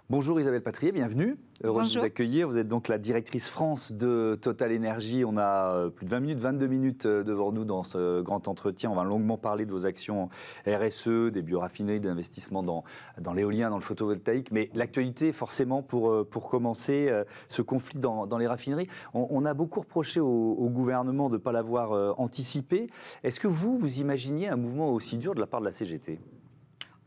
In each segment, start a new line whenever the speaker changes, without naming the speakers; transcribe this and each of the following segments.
Bonjour Isabelle Patrier, bienvenue. Heureuse de vous
Bonjour.
accueillir. Vous êtes donc la directrice France de Total Énergie. On a plus de 20 minutes, 22 minutes devant nous dans ce grand entretien. On va longuement parler de vos actions RSE, des bioraffineries, de l'investissement dans l'éolien, dans le photovoltaïque. Mais l'actualité, forcément, pour commencer, ce conflit dans les raffineries. On a beaucoup reproché au gouvernement de ne pas l'avoir anticipé. Est-ce que vous imaginiez un mouvement aussi dur de la part de la CGT ?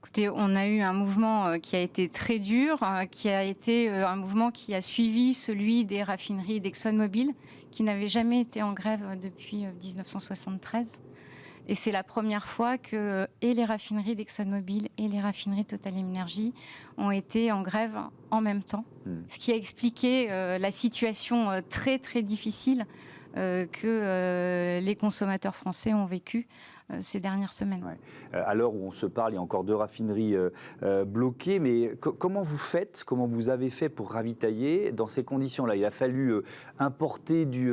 Écoutez, on a eu un mouvement qui a été très dur, qui a été un mouvement qui a suivi celui des raffineries d'ExxonMobil, qui n'avait jamais été en grève depuis 1973. Et c'est la première fois que et les raffineries d'ExxonMobil et les raffineries Total Energy ont été en grève en même temps. Ce qui a expliqué la situation très très difficile que les consommateurs français ont vécue ces dernières semaines.
Ouais. À l'heure où on se parle, il y a encore 2 raffineries bloquées, mais comment vous faites, comment vous avez fait pour ravitailler dans ces conditions-là ? Il a fallu importer du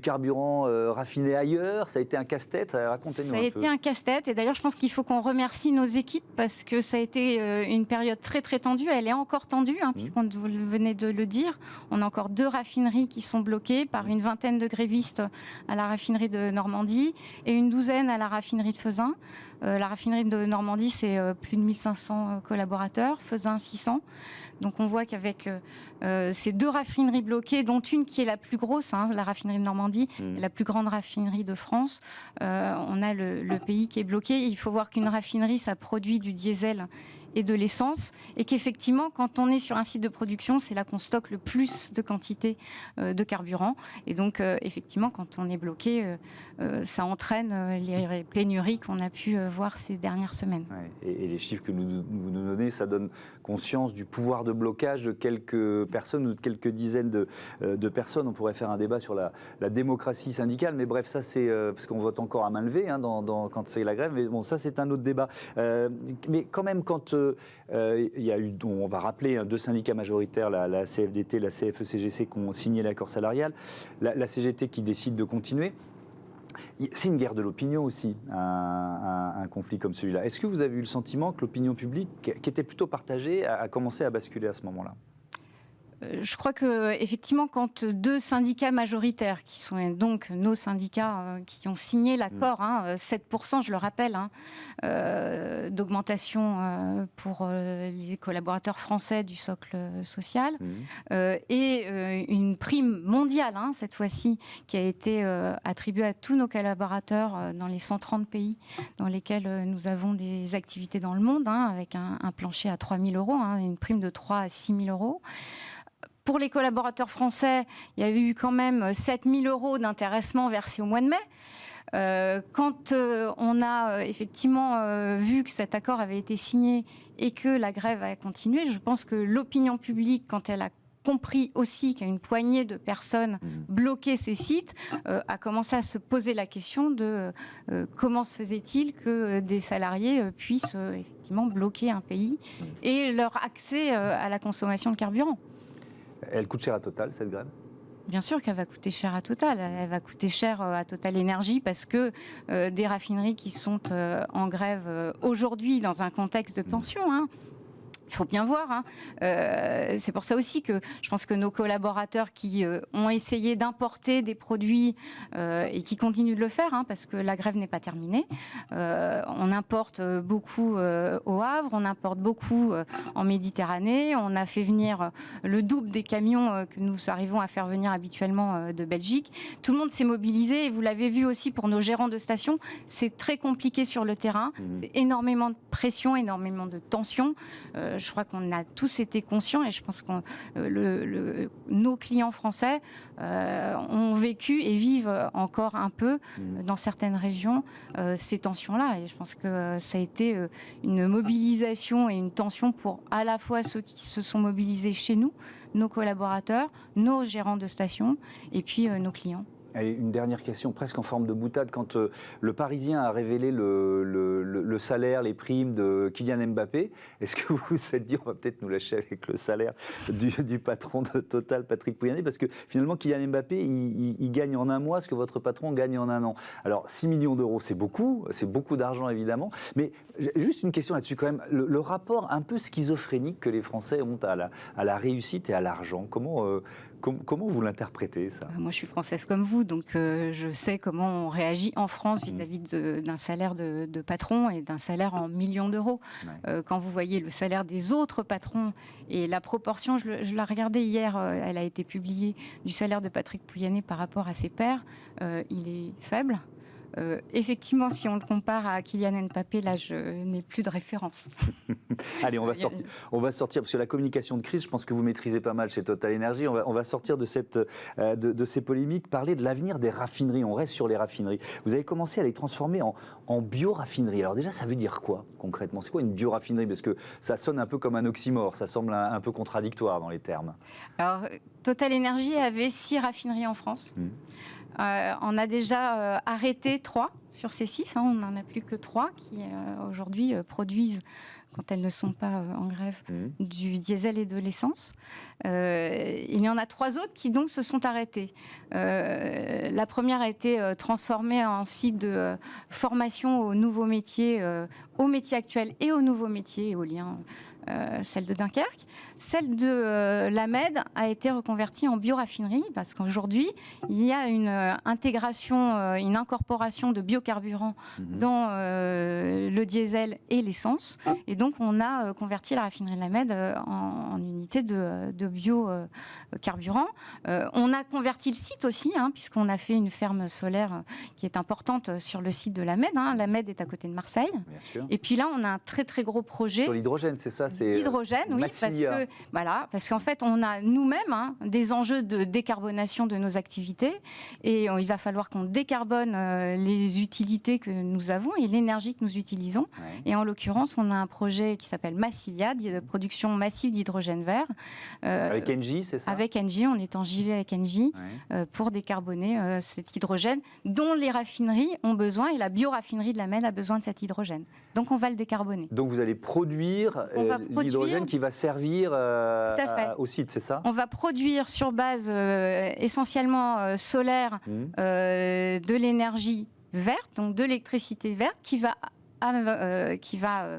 carburant raffiné ailleurs, ça a été un casse-tête, racontez-nous un peu.
Ça a été un casse-tête, et d'ailleurs je pense qu'il faut qu'on remercie nos équipes parce que ça a été une période très très tendue, elle est encore tendue, puisqu'on vous venez de le dire. On a encore 2 raffineries qui sont bloquées par une vingtaine de grévistes à la raffinerie de Normandie et une douzaine à la raffinerie de Fezin. La raffinerie de Normandie, c'est plus de 1500 collaborateurs, Fezin 600. Donc on voit qu'avec ces 2 raffineries bloquées, dont une qui est la plus grosse, la raffinerie de Normandie, la plus grande raffinerie de France, on a le pays qui est bloqué. Il faut voir qu'une raffinerie, ça produit du diesel et de l'essence, et qu'effectivement, quand on est sur un site de production, c'est là qu'on stocke le plus de quantité de carburant. Et donc, effectivement, quand on est bloqué, ça entraîne les pénuries qu'on a pu voir ces dernières semaines.
Ouais. Et les chiffres que vous nous donnez, ça donne conscience du pouvoir de blocage de quelques personnes ou de quelques dizaines de personnes. On pourrait faire un débat sur la démocratie syndicale, mais bref, ça c'est parce qu'on vote encore à main levée quand c'est la grève, mais bon, ça c'est un autre débat. Mais quand même, quand il y a eu, on va rappeler, 2 syndicats majoritaires, la CFDT, la CFE-CGC, qui ont signé l'accord salarial, la CGT qui décide de continuer. C'est une guerre de l'opinion aussi, un conflit comme celui-là. Est-ce que vous avez eu le sentiment que l'opinion publique, qui était plutôt partagée, a commencé à basculer à ce moment-là ?
Je crois que effectivement, quand 2 syndicats majoritaires, qui sont donc nos syndicats qui ont signé l'accord, 7%, je le rappelle, d'augmentation pour les collaborateurs français du socle social, et une prime mondiale, cette fois-ci, qui a été attribuée à tous nos collaborateurs dans les 130 pays dans lesquels nous avons des activités dans le monde, avec un plancher à 3 000 €, une prime de 3 à 6 000 €. Pour les collaborateurs français, il y a eu quand même 7 000 € d'intéressement versés au mois de mai. Quand on a effectivement vu que cet accord avait été signé et que la grève a continué, je pense que l'opinion publique, quand elle a compris aussi qu'il y a une poignée de personnes bloquaient ces sites, a commencé à se poser la question de comment se faisait-il que des salariés puissent effectivement bloquer un pays et leur accès à la consommation de carburant.
Elle coûte cher à Total, cette grève ?
Bien sûr qu'elle va coûter cher à Total. Elle va coûter cher à Total Énergie parce que des raffineries qui sont en grève aujourd'hui dans un contexte de tension, il faut bien voir. C'est pour ça aussi que je pense que nos collaborateurs qui ont essayé d'importer des produits et qui continuent de le faire, parce que la grève n'est pas terminée. On importe beaucoup au Havre, on importe beaucoup en Méditerranée. On a fait venir le double des camions que nous arrivons à faire venir habituellement de Belgique. Tout le monde s'est mobilisé et vous l'avez vu aussi pour nos gérants de station. C'est très compliqué sur le terrain. C'est énormément de pression, énormément de tension. Je crois qu'on a tous été conscients et je pense que nos clients français ont vécu et vivent encore un peu dans certaines régions ces tensions-là. Et je pense que ça a été une mobilisation et une tension pour à la fois ceux qui se sont mobilisés chez nous, nos collaborateurs, nos gérants de station et puis nos clients.
Allez, une dernière question, presque en forme de boutade. Quand le Parisien a révélé le salaire, les primes de Kylian Mbappé, est-ce que vous vous êtes dit, on va peut-être nous lâcher avec le salaire du patron de Total, Patrick Pouyanné? Parce que finalement, Kylian Mbappé, il gagne en un mois ce que votre patron gagne en un an. Alors, 6 millions d'euros, c'est beaucoup d'argent évidemment. Mais juste une question là-dessus quand même. Le rapport un peu schizophrénique que les Français ont à la réussite et à l'argent, comment vous l'interprétez, ça?
Moi, je suis française comme vous, donc je sais comment on réagit en France vis-à-vis d'un salaire de patron et d'un salaire en millions d'euros. Ouais. Quand vous voyez le salaire des autres patrons et la proportion, je la regardais hier, elle a été publiée, du salaire de Patrick Pouyanné par rapport à ses pairs, il est faible. Effectivement, si on le compare à Kylian Mbappé, là, je n'ai plus de référence.
Allez, on va sortir, parce que la communication de crise, je pense que vous maîtrisez pas mal chez Total Energy. On va sortir de ces polémiques, parler de l'avenir des raffineries. On reste sur les raffineries. Vous avez commencé à les transformer en bio-raffineries. Alors déjà, ça veut dire quoi, concrètement? C'est quoi une bio-raffinerie? Parce que ça sonne un peu comme un oxymore, ça semble un peu contradictoire dans les termes.
Alors, Total Energy avait 6 raffineries en France. On a déjà arrêté 3 sur ces 6, on n'en a plus que 3 qui aujourd'hui produisent, quand elles ne sont pas en grève, du diesel et de l'essence. Il y en a 3 autres qui donc se sont arrêtées. La première a été transformée en site de formation aux nouveaux métiers, aux métiers actuels et aux nouveaux métiers éoliens. Celle de Dunkerque. Celle de la Med a été reconvertie en bioraffinerie parce qu'aujourd'hui, il y a une intégration, une incorporation de biocarburants dans le diesel et l'essence. Et donc, on a converti la raffinerie de la Med en unité de biocarburants. On a converti le site aussi, puisqu'on a fait une ferme solaire qui est importante sur le site de la Med. La Med est à côté de Marseille. Et puis là, on a un très, très gros projet.
Sur l'hydrogène, c'est ça?
D'hydrogène, oui, parce qu'en fait, on a nous-mêmes des enjeux de décarbonation de nos activités et il va falloir qu'on décarbone les utilités que nous avons et l'énergie que nous utilisons. Ouais. Et en l'occurrence, on a un projet qui s'appelle Massilia, de production massive d'hydrogène vert.
Avec Engie, c'est ça?
Avec Engie, on est en JV avec Engie pour décarboner cet hydrogène dont les raffineries ont besoin et la bioraffinerie de la Med a besoin de cet hydrogène. Donc, on va le décarboner.
Donc, vous allez produire l'hydrogène qui va servir au site, c'est ça?
On va produire sur base essentiellement solaire de l'énergie verte, donc de l'électricité verte qui va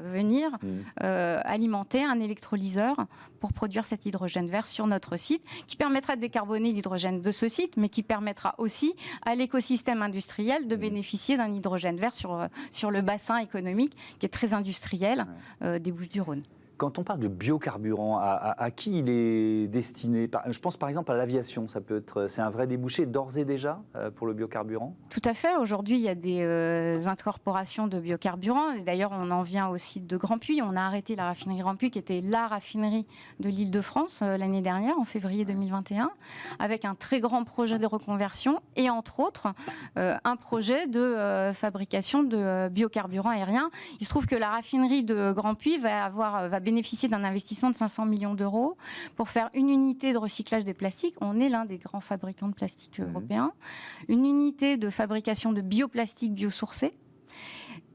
venir alimenter un électrolyseur pour produire cet hydrogène vert sur notre site, qui permettra de décarboner l'hydrogène de ce site, mais qui permettra aussi à l'écosystème industriel de bénéficier d'un hydrogène vert sur le bassin économique qui est très industriel des Bouches-du-Rhône.
Quand on parle de biocarburant, à qui il est destiné? Je pense par exemple à l'aviation, c'est un vrai débouché d'ores et déjà pour le biocarburant?
Tout à fait. Aujourd'hui, il y a des incorporations de biocarburants. Et d'ailleurs, on en vient au site de Grandpuits. On a arrêté la raffinerie Grandpuits, qui était la raffinerie de l'Île-de-France l'année dernière, en février 2021, avec un très grand projet de reconversion et entre autres, un projet de fabrication de biocarburants aériens. Il se trouve que la raffinerie de Grandpuits va bénéficier d'un investissement de 500 millions d'euros pour faire une unité de recyclage des plastiques. On est l'un des grands fabricants de plastique européens. Une unité de fabrication de bioplastique biosourcé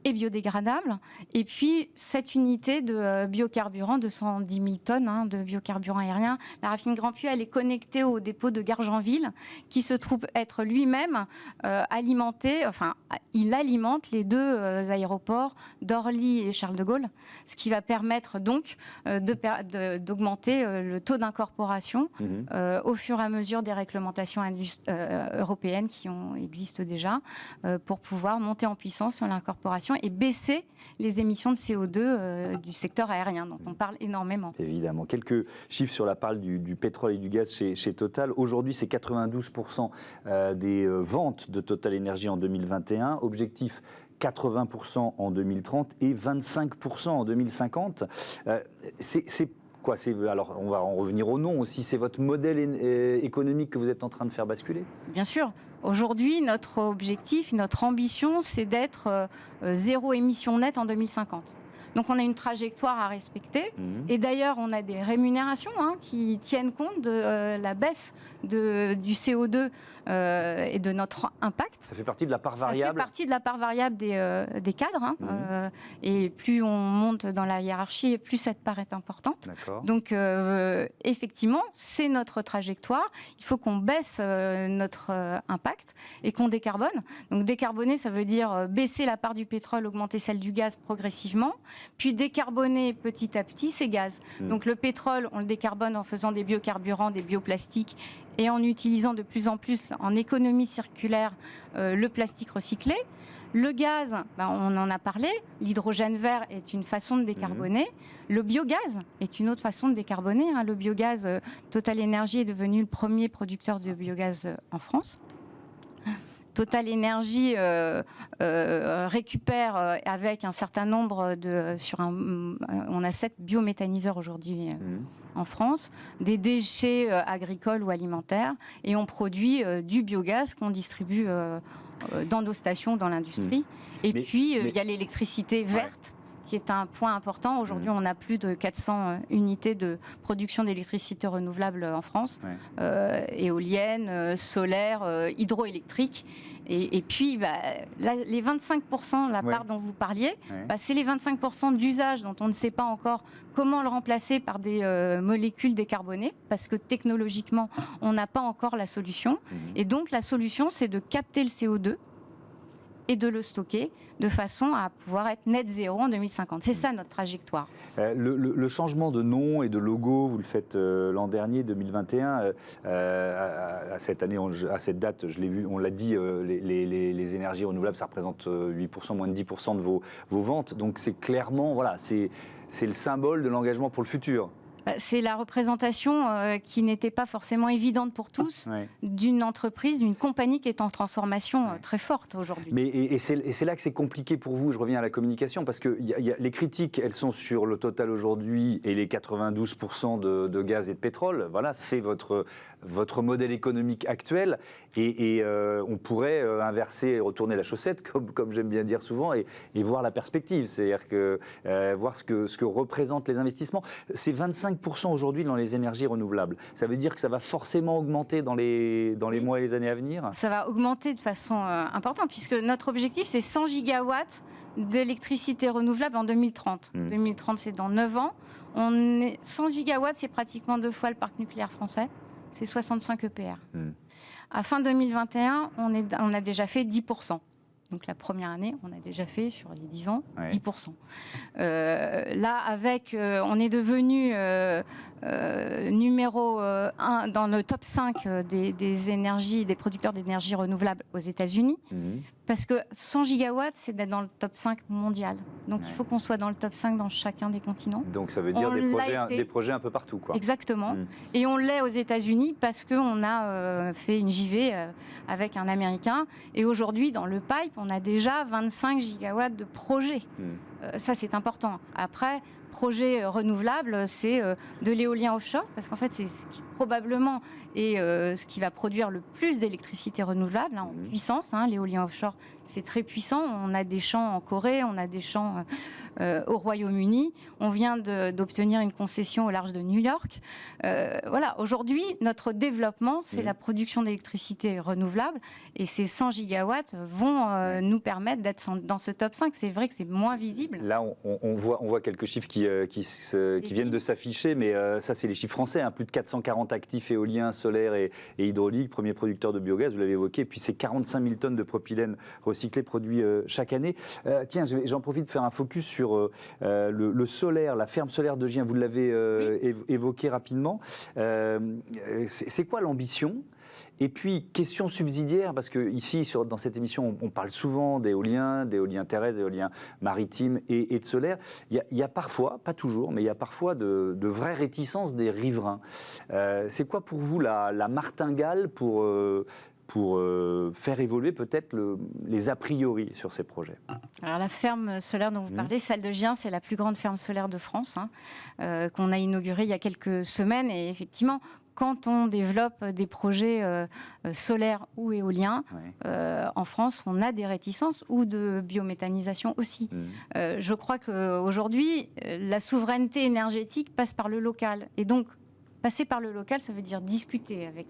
et biodégradable. Et puis, cette unité de biocarburant, de 110 000 tonnes de biocarburant aérien. La raffinerie Grandpuits, elle est connectée au dépôt de Gargenville, qui se trouve être lui-même alimenté, il alimente les 2 aéroports d'Orly et Charles de Gaulle, ce qui va permettre donc d'augmenter le taux d'incorporation au fur et à mesure des réglementations européennes qui existent déjà, pour pouvoir monter en puissance sur l'incorporation et baisser les émissions de CO2 du secteur aérien, dont on parle énormément.
Évidemment. Quelques chiffres sur la part du pétrole et du gaz chez Total. Aujourd'hui, c'est 92% des ventes de Total Energy en 2021. Objectif 80% en 2030 et 25% en 2050. C'est quoi? Alors, on va en revenir au nom aussi. C'est votre modèle économique que vous êtes en train de faire basculer?
Bien sûr. Aujourd'hui, notre objectif, notre ambition, c'est d'être zéro émission nette en 2050. Donc on a une trajectoire à respecter. Et d'ailleurs, on a des rémunérations qui tiennent compte de la baisse du CO2 et de notre impact.
Ça fait partie de la part variable.
Ça fait partie de la part variable des cadres. Et plus on monte dans la hiérarchie, plus cette part est importante. Donc effectivement, c'est notre trajectoire. Il faut qu'on baisse notre impact et qu'on décarbone. Donc décarboner, ça veut dire baisser la part du pétrole, augmenter celle du gaz progressivement, puis décarboner petit à petit ces gaz. Donc le pétrole, on le décarbone en faisant des biocarburants, des bioplastiques et en utilisant de plus en plus en économie circulaire le plastique recyclé. Le gaz, on en a parlé, l'hydrogène vert est une façon de décarboner. Le biogaz est une autre façon de décarboner. Le biogaz, Total Energy est devenu le premier producteur de biogaz en France. Total Energy récupère avec un certain nombre on a 7 biométhaniseurs aujourd'hui en France, des déchets agricoles ou alimentaires, et on produit du biogaz qu'on distribue dans nos stations, dans l'industrie. Puis, il y a l'électricité verte, qui est un point important. Aujourd'hui, on a plus de 400 unités de production d'électricité renouvelable en France, éoliennes, solaires, hydroélectriques. Et puis, les 25%, la part dont vous parliez, c'est les 25% d'usage dont on ne sait pas encore comment le remplacer par des molécules décarbonées, parce que technologiquement, on n'a pas encore la solution. Et donc, la solution, c'est de capter le CO2 et de le stocker de façon à pouvoir être net zéro en 2050. C'est ça notre trajectoire.
Le changement de nom et de logo, vous le faites l'an dernier, 2021. À cette année, à cette date, je l'ai vu, on l'a dit, les énergies renouvelables, ça représente 8%, moins de 10% de vos ventes. Donc c'est clairement, c'est le symbole de l'engagement pour le futur.
C'est la représentation qui n'était pas forcément évidente pour tous d'une entreprise, d'une compagnie qui est en transformation très forte aujourd'hui.
Et c'est là que c'est compliqué pour vous, je reviens à la communication, parce que les critiques, elles sont sur le Total aujourd'hui et les 92% de gaz et de pétrole. Voilà, c'est votre modèle économique actuel. Et on pourrait inverser et retourner la chaussette, comme j'aime bien dire souvent, et voir la perspective. C'est-à-dire que voir ce que représentent les investissements. C'est 25% aujourd'hui dans les énergies renouvelables. Ça veut dire que ça va forcément augmenter dans les mois et les années à venir ?
Ça va augmenter de façon importante, puisque notre objectif, c'est 100 gigawatts d'électricité renouvelable en 2030. 2030, c'est dans 9 ans. 100 gigawatts, c'est pratiquement 2 fois le parc nucléaire français. C'est 65 EPR. À fin 2021, on a déjà fait 10%. Donc la première année, on a déjà fait sur les 10 ans 10%. Là, on est devenu numéro 1 dans le top 5 des producteurs d'énergie renouvelable aux États-Unis. Parce que 100 gigawatts, c'est d'être dans le top 5 mondial. Donc il faut qu'on soit dans le top 5 dans chacun des continents.
Donc ça veut dire des projets un peu partout, quoi.
Exactement. Et on l'est aux États-Unis parce qu'on a fait une JV avec un Américain. Et aujourd'hui, dans le pipe, on a déjà 25 gigawatts de projets. Ça, c'est important. Après, projet renouvelable, c'est de l'éolien offshore, parce qu'en fait, c'est ce qui probablement est ce qui va produire le plus d'électricité renouvelable en puissance. L'éolien offshore, c'est très puissant. On a des champs en Corée, on a des champs au Royaume-Uni. On vient d'obtenir une concession au large de New York. Voilà, aujourd'hui, notre développement, c'est la production d'électricité renouvelable, et ces 100 gigawatts vont nous permettre d'être dans ce top 5. C'est vrai que c'est moins visible.
Là, on voit quelques chiffres qui viennent de s'afficher, mais ça, c'est les chiffres français. Plus de 440 actifs éoliens, solaires et hydrauliques, premier producteur de biogaz, vous l'avez évoqué, et puis c'est 45 000 tonnes de propylène recyclé produit chaque année. Tiens, j'en profite de faire un focus sur le solaire, la ferme solaire de Gien, vous l'avez évoqué rapidement. C'est quoi l'ambition ? Et puis, question subsidiaire, parce que ici, dans cette émission, on parle souvent d'éolien terrestre, d'éolien maritime et de solaire. Il y a parfois, pas toujours, mais il y a parfois de vraies réticences des riverains. C'est quoi pour vous la martingale pour faire évoluer peut-être les a priori sur ces projets?
Alors la ferme solaire dont vous parlez, celle de Gien, c'est la plus grande ferme solaire de France, qu'on a inaugurée il y a quelques semaines. Et effectivement, quand on développe des projets solaires ou éoliens, en France, on a des réticences ou de biométhanisation aussi. Je crois qu'aujourd'hui, la souveraineté énergétique passe par le local. Et donc, passer par le local, ça veut dire discuter avec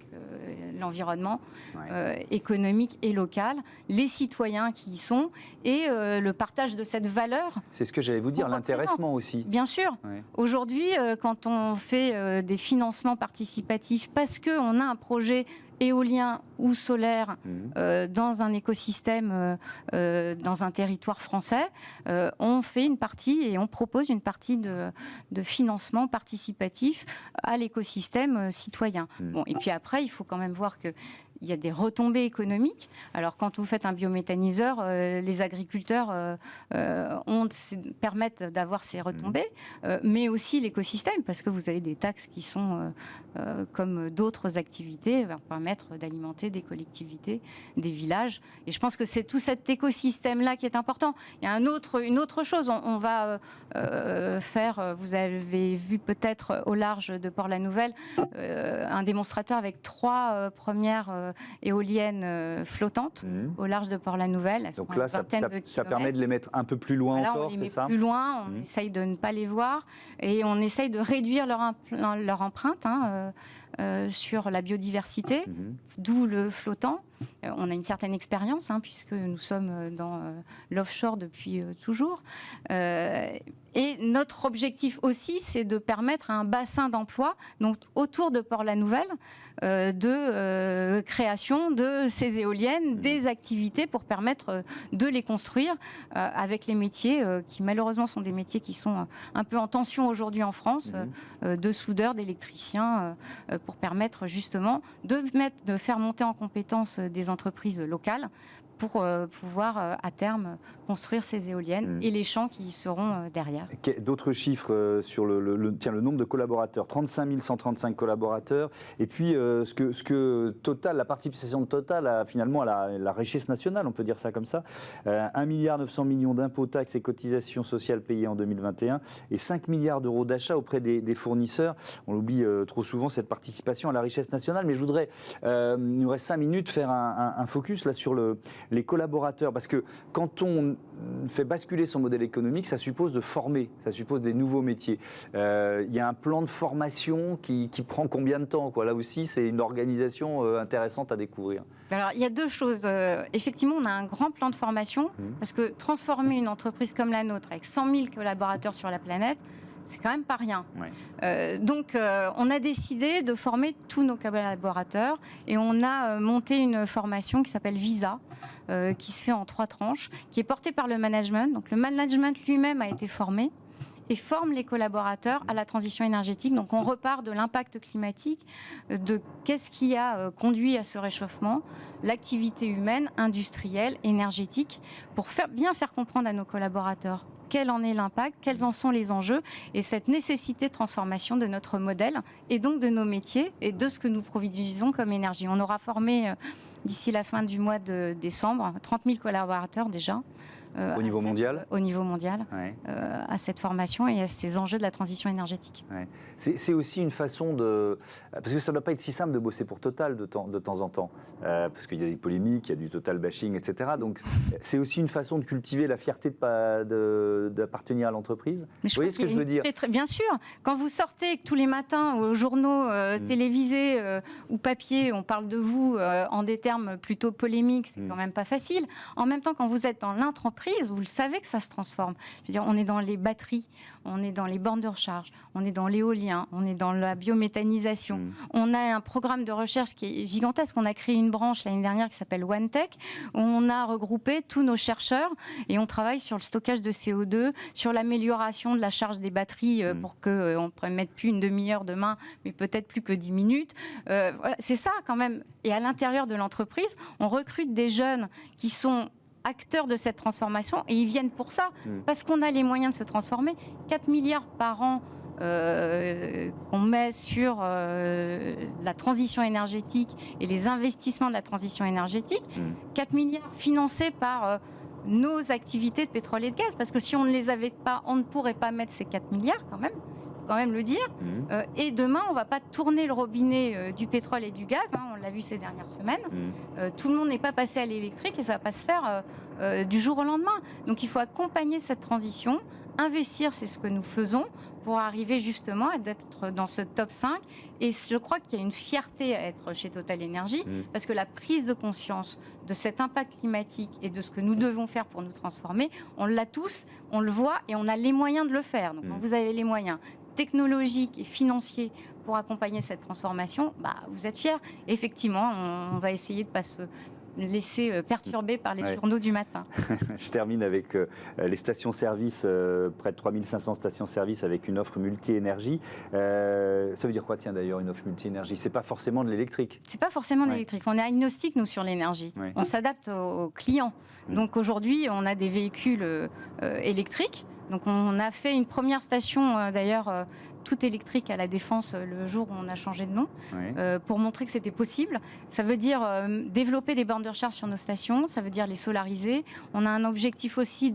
l'environnement économique et local, les citoyens qui y sont, et le partage de cette valeur.
C'est ce que j'allais vous dire, l'intéressement aussi.
Bien sûr. Aujourd'hui, quand on fait des financements participatifs, parce qu'on a un projet éolien ou solaire dans un écosystème, dans un territoire français, on fait une partie et on propose une partie de financement participatif à l'écosystème citoyen. Bon, et puis après, il faut quand même voir que il y a des retombées économiques. Alors, quand vous faites un biométhaniseur, les agriculteurs permettent d'avoir ces retombées, mais aussi l'écosystème, parce que vous avez des taxes qui sont, comme d'autres activités, vont permettre d'alimenter des collectivités, des villages. Et je pense que c'est tout cet écosystème-là qui est important. Il y a une autre chose. On va faire, vous avez vu peut-être au large de Port-la-Nouvelle, un démonstrateur avec 3 premières éoliennes flottantes au large de Port-la-Nouvelle.
Donc là, ça permet de les mettre un peu plus loin encore, c'est ça ?
On les met plus loin, on essaye de ne pas les voir et on essaye de réduire leur empreinte sur la biodiversité, d'où le flottant. On a une certaine expérience, puisque nous sommes dans l'offshore depuis toujours. Et notre objectif aussi, c'est de permettre un bassin d'emploi, donc autour de Port-la-Nouvelle, de création de ces éoliennes, des activités pour permettre de les construire avec les métiers qui malheureusement sont des métiers qui sont un peu en tension aujourd'hui en France, de soudeurs, d'électriciens, pour permettre justement de faire monter en compétence des entreprises locales pour pouvoir à terme construire ces éoliennes et les champs qui seront derrière.
D'autres chiffres sur le nombre de collaborateurs, 35 135 collaborateurs, et puis ce que Total, la participation de Total a finalement à la richesse nationale, on peut dire ça comme ça, 1,9 milliard d'impôts, taxes et cotisations sociales payées en 2021 et 5 milliards d'euros d'achats auprès des fournisseurs. On l'oublie trop souvent, cette participation à la richesse nationale, mais je voudrais, il nous reste 5 minutes, faire un focus là sur les collaborateurs, parce que quand on fait basculer son modèle économique, ça suppose de former, ça suppose des nouveaux métiers. Il y a un plan de formation qui prend combien de temps, quoi ? Là aussi, c'est une organisation intéressante à découvrir.
Alors, il y a 2 choses. Effectivement, on a un grand plan de formation, parce que transformer une entreprise comme la nôtre, avec 100 000 collaborateurs sur la planète, c'est quand même pas rien. Donc, on a décidé de former tous nos collaborateurs et on a monté une formation qui s'appelle Visa, qui se fait en 3 tranches, qui est portée par le management. Donc, le management lui-même a été formé et forme les collaborateurs à la transition énergétique. Donc on repart de l'impact climatique, de qu'est-ce qui a conduit à ce réchauffement, l'activité humaine, industrielle, énergétique, pour bien faire comprendre à nos collaborateurs quel en est l'impact, quels en sont les enjeux et cette nécessité de transformation de notre modèle et donc de nos métiers et de ce que nous produisons comme énergie. On aura formé d'ici la fin du mois de décembre 30 000 collaborateurs déjà.
Au niveau mondial ?
Au niveau mondial, à cette formation et à ces enjeux de la transition énergétique.
C'est aussi une façon de... Parce que ça ne doit pas être si simple de bosser pour Total de temps en temps, parce qu'il y a des polémiques, il y a du Total bashing, etc. Donc c'est aussi une façon de cultiver la fierté d'appartenir à l'entreprise. Vous voyez ce que je veux dire ?
Bien sûr. Quand vous sortez tous les matins aux journaux télévisés ou papier, on parle de vous en des termes plutôt polémiques, c'est quand même pas facile. En même temps, quand vous êtes dans l'entreprise, vous le savez que ça se transforme. Je veux dire, on est dans les batteries, on est dans les bornes de recharge, on est dans l'éolien, on est dans la biométhanisation. On a un programme de recherche qui est gigantesque. On a créé une branche l'année dernière qui s'appelle OneTech, où on a regroupé tous nos chercheurs et on travaille sur le stockage de CO2, sur l'amélioration de la charge des batteries pour qu'on ne mette plus une demi-heure demain, mais peut-être plus que 10 minutes. Voilà, c'est ça quand même. Et à l'intérieur de l'entreprise, on recrute des jeunes qui sont acteurs de cette transformation et ils viennent pour ça, parce qu'on a les moyens de se transformer. 4 milliards par an qu'on met sur la transition énergétique et les investissements de la transition énergétique, 4 milliards financés par nos activités de pétrole et de gaz, parce que si on ne les avait pas, on ne pourrait pas mettre ces 4 milliards quand même. quand même le dire. Et demain, on ne va pas tourner le robinet du pétrole et du gaz. On l'a vu ces dernières semaines. Tout le monde n'est pas passé à l'électrique et ça ne va pas se faire du jour au lendemain. Donc il faut accompagner cette transition, investir, c'est ce que nous faisons, pour arriver justement à être dans ce top 5. Et je crois qu'il y a une fierté à être chez Total Energy, parce que la prise de conscience de cet impact climatique et de ce que nous devons faire pour nous transformer, on l'a tous, on le voit et on a les moyens de le faire. Donc quand vous avez les moyens technologiques et financiers pour accompagner cette transformation, vous êtes fiers. Effectivement, on va essayer de ne pas se laisser perturber par les journaux du matin.
Je termine avec les stations-service, près de 3500 stations-service avec une offre multi-énergie. Ça veut dire quoi, tiens, d'ailleurs, une offre multi-énergie? C'est pas forcément de l'électrique. C'est
pas forcément de l'électrique. On est agnostique, nous, sur l'énergie. On s'adapte aux clients. Donc aujourd'hui, on a des véhicules électriques. Donc on a fait une première station, d'ailleurs, toute électrique à la Défense le jour où on a changé de nom, pour montrer que c'était possible. Ça veut dire développer des bornes de recharge sur nos stations, ça veut dire les solariser. On a un objectif aussi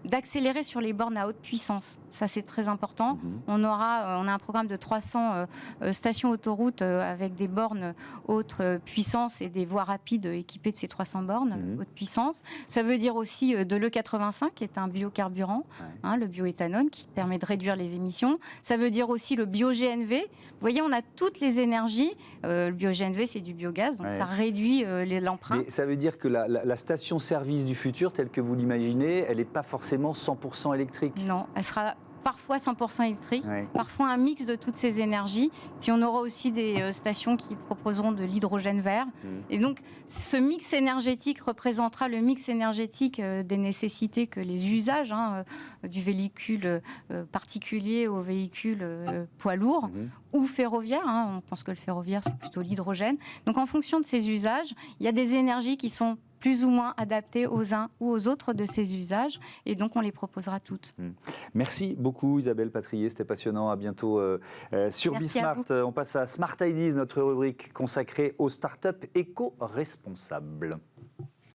d'accélérer sur les bornes à haute puissance. Ça, c'est très important. On a un programme de 300 stations autoroutes avec des bornes haute puissance et des voies rapides équipées de ces 300 bornes haute puissance. Ça veut dire aussi de l'E85, qui est un biocarburant, le bioéthanol, qui permet de réduire les émissions. Ça veut dire aussi le bio-GNV. Vous voyez, on a toutes les énergies. Le bio-GNV, c'est du biogaz, donc ça réduit l'empreinte.
Mais ça veut dire que la station-service du futur, telle que vous l'imaginez, elle n'est pas forcément 100% électrique?
Non, elle sera parfois 100% électrique, parfois un mix de toutes ces énergies. Puis on aura aussi des stations qui proposeront de l'hydrogène vert. Et donc, ce mix énergétique représentera le mix énergétique des nécessités que les usages du véhicule particulier au véhicule poids lourd ou ferroviaire. On pense que le ferroviaire, c'est plutôt l'hydrogène. Donc, en fonction de ces usages, il y a des énergies qui sont plus ou moins adaptées aux uns ou aux autres de ces usages. Et donc, on les proposera toutes.
Merci beaucoup, Isabelle Patrier. C'était passionnant. À bientôt sur Bismart. On passe à Smart Ideas, notre rubrique consacrée aux startups éco-responsables.